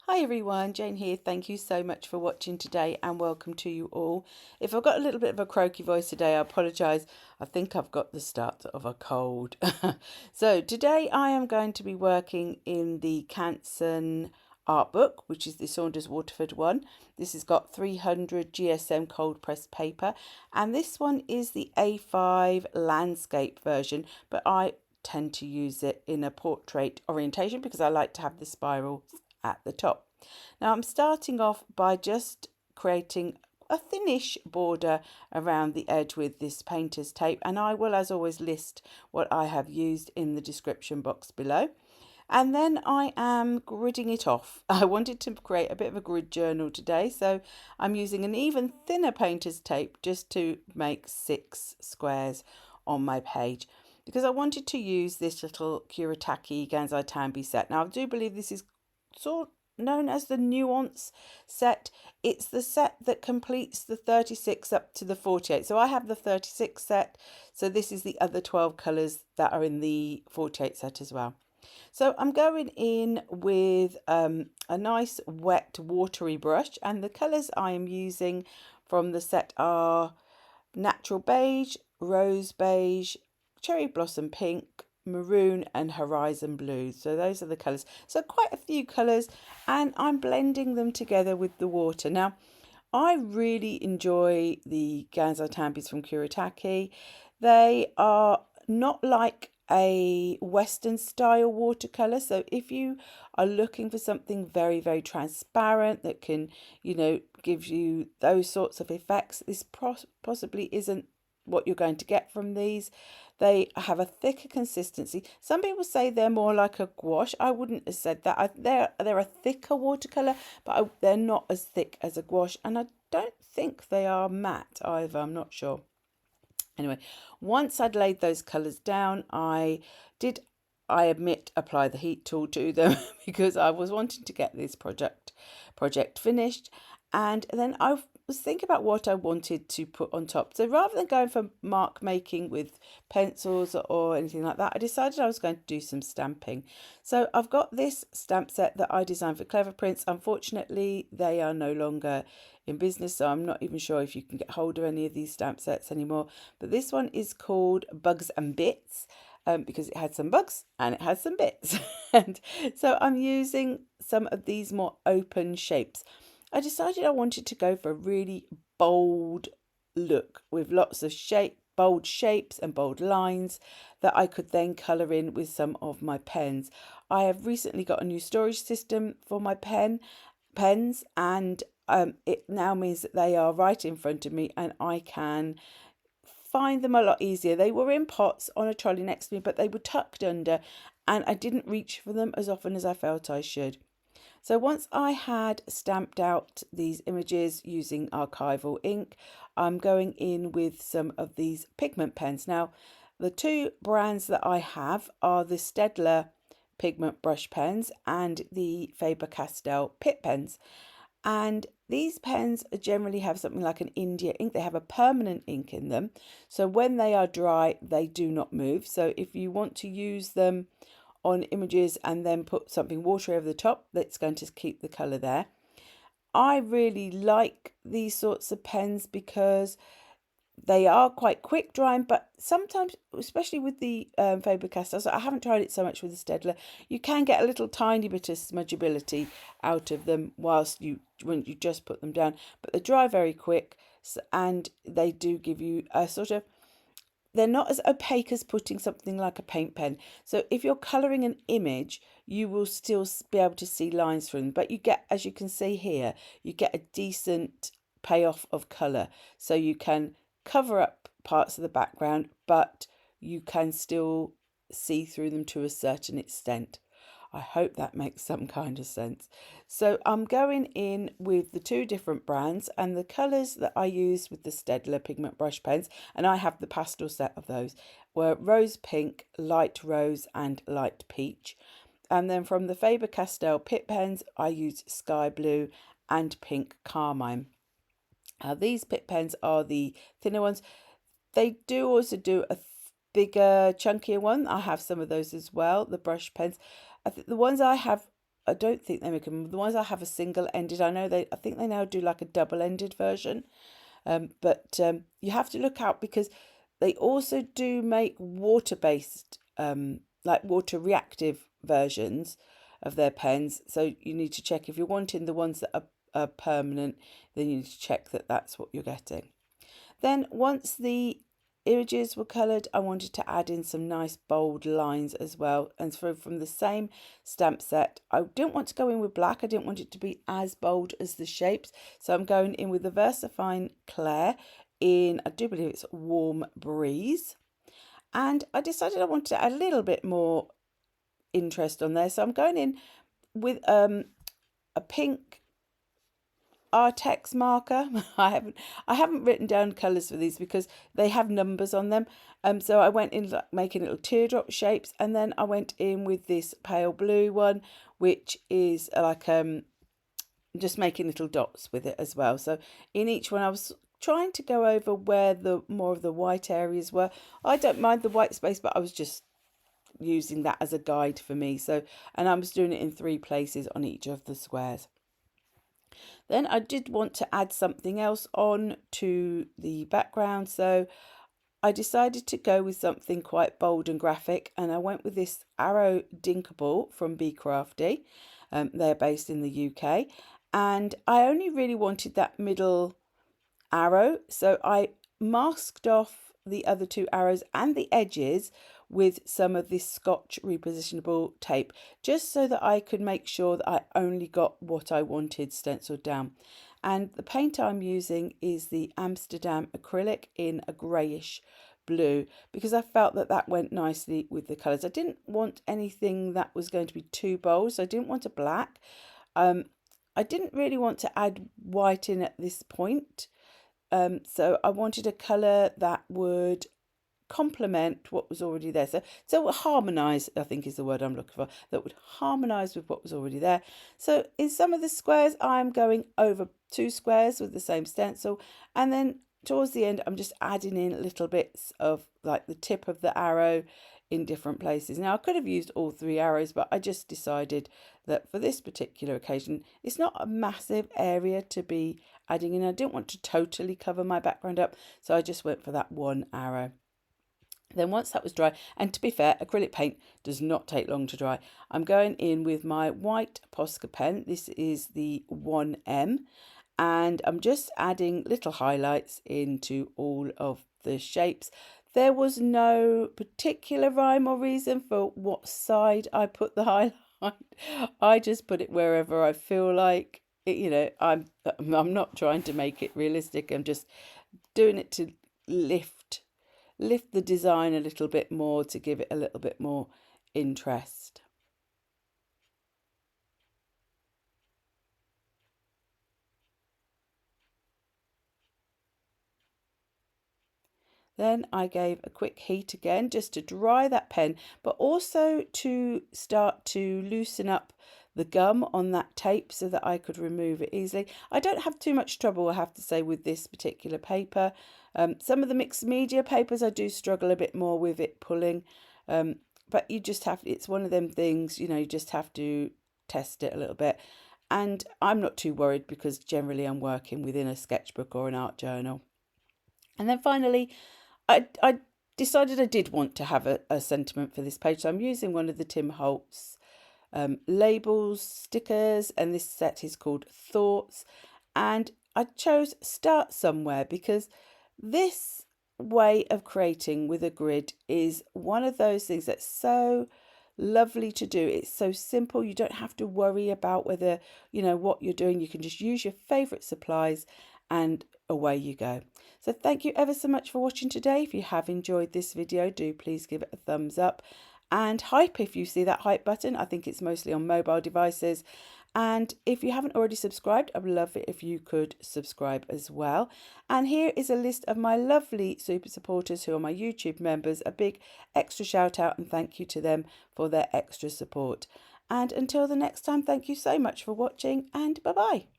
Hi everyone, Jane here. Thank you so much for watching today and welcome to you all. If I've got a little bit of a croaky voice today, I apologise. I think I've got the start of a cold. So today I am going to be working in the Canson art book, which is the Saunders Waterford one. This has got 300 GSM cold pressed paper, and this one is the A5 landscape version, but I tend to use it in a portrait orientation because I like to have the spiral at the top. Now I'm starting off by just creating a thinnish border around the edge with this painter's tape, and I will as always list what I have used in the description box below. And then I am gridding it off. I wanted to create a bit of a grid journal today, so I'm using an even thinner painter's tape just to make 6 squares on my page, because I wanted to use this little Kuretake Gansai Tambi set. Now I do believe this is sort known as the Nuance set. It's the set that completes the 36 up to the 48. So I have the 36 set, so this is the other 12 colours that are in the 48 set as well. So I'm going in with a nice wet watery brush, and the colours I am using from the set are Natural Beige, Rose Beige, Cherry Blossom Pink, Maroon and Horizon Blue. So those are the colours. So quite a few colours, and I'm blending them together with the water. Now, I really enjoy the Gansai Tambis from Kuretake. They are not like a Western style watercolour. So if you are looking for something very, very transparent that can, give you those sorts of effects, this possibly isn't what you're going to get from these. They have a thicker consistency. Some people say they're more like a gouache. I wouldn't have said that. They're a thicker watercolour, but they're not as thick as a gouache, and I don't think they are matte either. I'm not sure. Anyway, once I'd laid those colours down, I admit, apply the heat tool to them because I was wanting to get this project finished, and then I was thinking about what I wanted to put on top. So rather than going for mark making with pencils or anything like that, I decided I was going to do some stamping. So I've got this stamp set that I designed for Cleverprints. Unfortunately, they are no longer in business, so I'm not even sure if you can get hold of any of these stamp sets anymore. But this one is called Bugs and Bits. Because it had some bugs and it had some bits. And so I'm using some of these more open shapes. I decided I wanted to go for a really bold look with lots of bold shapes and bold lines that I could then colour in with some of my pens. I have recently got a new storage system for my pens, and it now means that they are right in front of me and I can find them a lot easier. They were in pots on a trolley next to me, but they were tucked under and I didn't reach for them as often as I felt I should. So once I had stamped out these images using archival ink, I'm going in with some of these pigment pens. Now, the two brands that I have are the Steadtler pigment brush pens and the Faber Castell Pitt pens. And these pens generally have something like an India ink. They have a permanent ink in them. So when they are dry, they do not move. So if you want to use them on images and then put something watery over the top, that's going to keep the colour there. I really like these sorts of pens because they are quite quick drying, but sometimes, especially with the Faber Castell, so I haven't tried it so much with the Steadtler, you can get a little tiny bit of smudgeability out of them when you just put them down. But they dry very quick, and they do give you a sort of, they're not as opaque as putting something like a paint pen. So if you're colouring an image, you will still be able to see lines through them. But you get, as you can see here, you get a decent payoff of colour. So you can cover up parts of the background, but you can still see through them to a certain extent. I hope that makes some kind of sense. So I'm going in with the two different brands, and the colours that I used with the Steadtler pigment brush pens, and I have the pastel set of those, were rose pink, light rose and light peach. And then from the Faber Castell Pitt pens, I used sky blue and pink carmine. These Pitt pens are the thinner ones. They do also do a bigger, chunkier one. I have some of those as well, the brush pens. I think the ones I have I don't think they make them. The ones I have are single-ended. I think they now do like a double-ended version. But you have to look out because they also do make water-based, like water reactive versions of their pens. So you need to check if you're wanting the ones that are permanent, then you need to check that that's what you're getting. Then once the images were coloured, I wanted to add in some nice bold lines as well. And so from the same stamp set, I didn't want to go in with black. I didn't want it to be as bold as the shapes. So I'm going in with the Versafine Clair in, I do believe it's Warm Breeze. And I decided I wanted to add a little bit more interest on there. So I'm going in with a pink Arrtx marker. I haven't written down colours for these because they have numbers on them. So I went in making little teardrop shapes, and then I went in with this pale blue one, which is like just making little dots with it as well. So in each one I was trying to go over where the more of the white areas were. I don't mind the white space, but I was just using that as a guide for me. So, and I was doing it in 3 places on each of the squares. Then I did want to add something else on to the background, so I decided to go with something quite bold and graphic, and I went with this Arrow Dinkable from Be Crafty. They're based in the UK, and I only really wanted that middle arrow, so I masked off the other 2 arrows and the edges with some of this Scotch repositionable tape, just so that I could make sure that I only got what I wanted stenciled down. And the paint I'm using is the Amsterdam Acrylic in a greyish blue, because I felt that that went nicely with the colours. I didn't want anything that was going to be too bold, so I didn't want a black. I didn't really want to add white in at this point. So I wanted a colour that would complement what was already there. So harmonise, I think is the word I'm looking for, that would harmonise with what was already there. So in some of the squares, I'm going over 2 squares with the same stencil, and then towards the end, I'm just adding in little bits of like the tip of the arrow in different places. Now, I could have used all 3 arrows, but I just decided that for this particular occasion, it's not a massive area to be adding in. I didn't want to totally cover my background up, so I just went for that 1 arrow. Then once that was dry, and to be fair, acrylic paint does not take long to dry, I'm going in with my white Posca pen. This is the 1M, and I'm just adding little highlights into all of the shapes. There was no particular rhyme or reason for what side I put the highlight. I just put it wherever I feel like it, you know. I'm not trying to make it realistic. I'm just doing it to lift the design a little bit more, to give it a little bit more interest. Then I gave a quick heat again just to dry that pen, but also to start to loosen up the gum on that tape so that I could remove it easily. I don't have too much trouble, I have to say, with this particular paper. Some of the mixed media papers I do struggle a bit more with it pulling, but you just have, it's one of them things, you know, you just have to test it a little bit. And I'm not too worried because generally I'm working within a sketchbook or an art journal. And then finally, I decided I did want to have a sentiment for this page, so I'm using one of the Tim Holtz labels, stickers, and this set is called Thoughts. And I chose Start Somewhere because this way of creating with a grid is one of those things that's so lovely to do. It's so simple. You don't have to worry about whether, you know, what you're doing. You can just use your favourite supplies and away you go. So thank you ever so much for watching today. If you have enjoyed this video, do please give it a thumbs up, and hype if you see that hype button. I think it's mostly on mobile devices. And if you haven't already subscribed, I would love it if you could subscribe as well. And here is a list of my lovely super supporters who are my YouTube members. A big extra shout out and thank you to them for their extra support. And until the next time, thank you so much for watching, and bye bye.